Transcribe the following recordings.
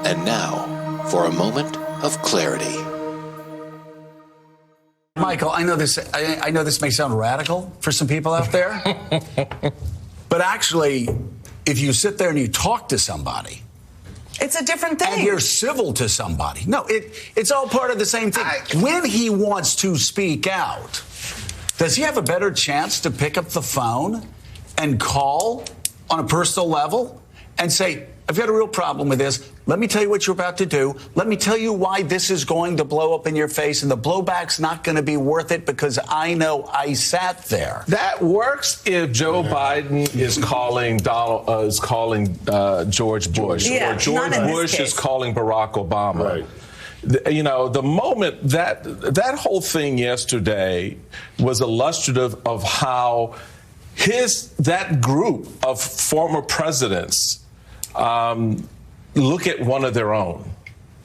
And now, for a moment of clarity. Michael, I know this may sound radical for some people out there, but actually, if you sit there and you talk to somebody, it's a different thing. And you're civil to somebody. No, it's all part of the same thing. When he wants to speak out, does he have a better chance to pick up the phone and call on a personal level and say, I've got a real problem with this. Let me tell you what you're about to do. Let me tell you why this is going to blow up in your face, and the blowback's not going to be worth it because I know I sat there. That works if Joe Biden is calling George Bush, or George Bush is calling Barack Obama. Right. You know, the moment that whole thing yesterday was illustrative of how that group of former presidents look at one of their own.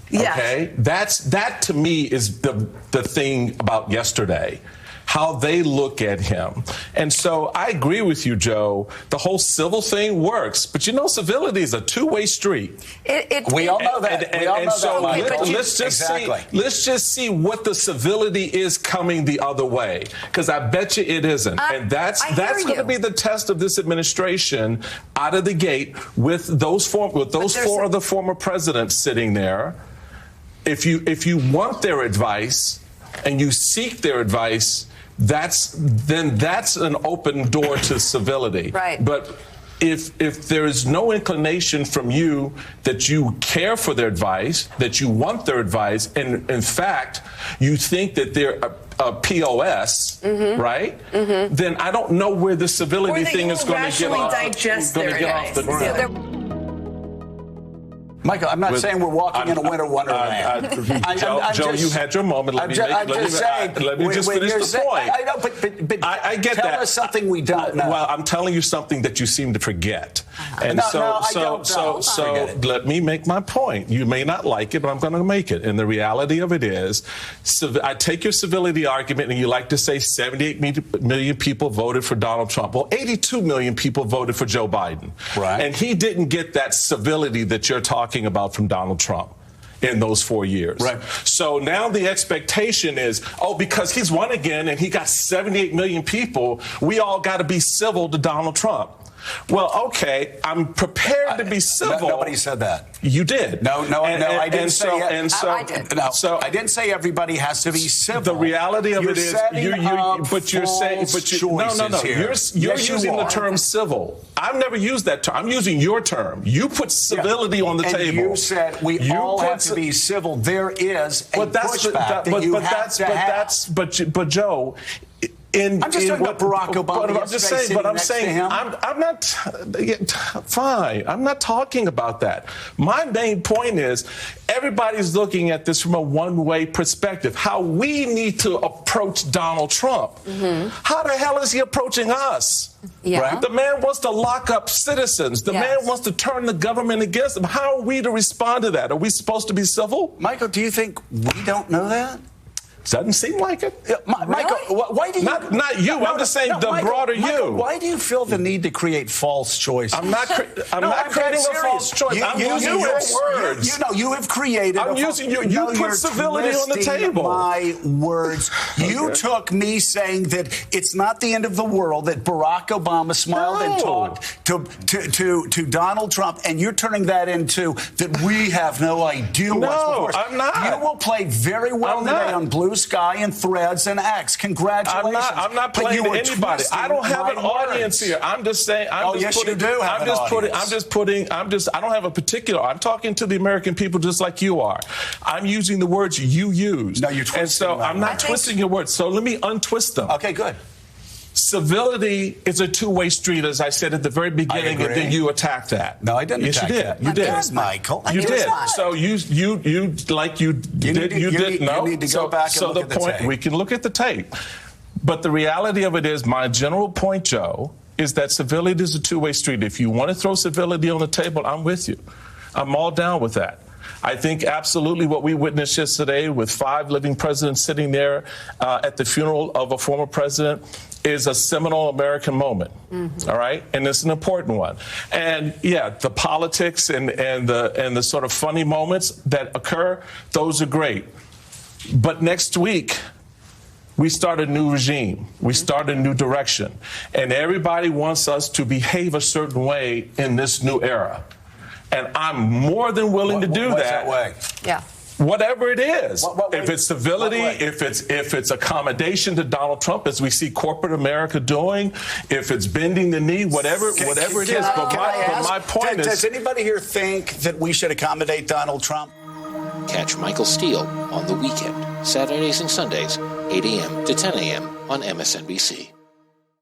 Yes. Okay, that to me is the thing about yesterday, how they look at him. And so I agree with you, Joe. The whole civil thing works, but you know, civility is a two-way street. We all know that. Let's just see what the civility is coming the other way, because I bet you it isn't. And that's going to be the test of this administration out of the gate with those four of the former presidents sitting there. If you want their advice and you seek their advice, that's an open door to civility. Right. But if there is no inclination from you that you care for their advice, that you want their advice, and in fact you think that they're a POS, right? Mm-hmm. Then I don't know where the civility thing is going to get off the ground. Michael, I'm not saying we're walking in a winter wonderland. Joe, you had your moment. Let me just finish the point. I know, but I get tell that. us something we don't know. Well, I'm telling you something that you seem to forget. And so let me make my point. You may not like it, but I'm going to make it. And the reality of it is, I take your civility argument, and you like to say 78 million people voted for Donald Trump. Well, 82 million people voted for Joe Biden. Right. And he didn't get that civility that you're talking about from Donald Trump in those 4 years. Right. So now the expectation is, because he's won again and he got 78 million people, we all got to be civil to Donald Trump. Well, okay, I'm prepared to be civil. Nobody said that. You did. No, I didn't say it. I did. I didn't say everybody has to be civil. The reality of it is, you're using the term civil. I've never used that term. I'm using your term. You put civility on the table. And you said we all have to be civil. There is a pushback that you have to have. But Joe. I'm just talking about Barack Obama. I'm not. Fine. I'm not talking about that. My main point is, everybody's looking at this from a one-way perspective. How we need to approach Donald Trump. Mm-hmm. How the hell is he approaching us? Yeah. Right? The man wants to lock up citizens. The man wants to turn the government against him. How are we to respond to that? Are we supposed to be civil? Michael, do you think we don't know that? Doesn't seem like it. Michael, why do you... Not you. I'm just saying the broader you. Why do you feel the need to create false choices? I'm not creating a false choice. I'm using your words. You have created... I'm using you. You put civility on the table. My words. You took me saying that it's not the end of the world, that Barack Obama smiled and talked to Donald Trump, and you're turning that into that we have no idea what's before us. I'm not. You will play very well today on Blue Sky and Threads and X. Congratulations. I'm not playing to anybody. I don't have an audience here. I'm just saying. I don't have a particular. I'm talking to the American people just like you are. I'm using the words you use. No, you're twisting. And so I'm not twisting your words. So let me untwist them. Okay, good. Civility is a two-way street, as I said at the very beginning, and then you attacked that. No, I didn't attack that. You did. Yes, Michael. You did. So you need to go back and look at the tape. We can look at the tape. But the reality of it is, my general point, Joe, is that civility is a two-way street. If you want to throw civility on the table, I'm with you. I'm all down with that. I think absolutely what we witnessed yesterday with 5 living presidents sitting there at the funeral of a former president is a seminal American moment, all right, and it's an important one. And yeah, the politics and the sort of funny moments that occur, those are great. But next week, we start a new regime. We start a new direction, and everybody wants us to behave a certain way in this new era. And I'm more than willing to do what's that. That way? Yeah. Whatever it is, What if it's civility, if it's accommodation to Donald Trump, as we see corporate America doing, if it's bending the knee, whatever it is. But my point is, does anybody here think that we should accommodate Donald Trump? Catch Michael Steele on The Weekend, Saturdays and Sundays, 8 a.m. to 10 a.m. on MSNBC.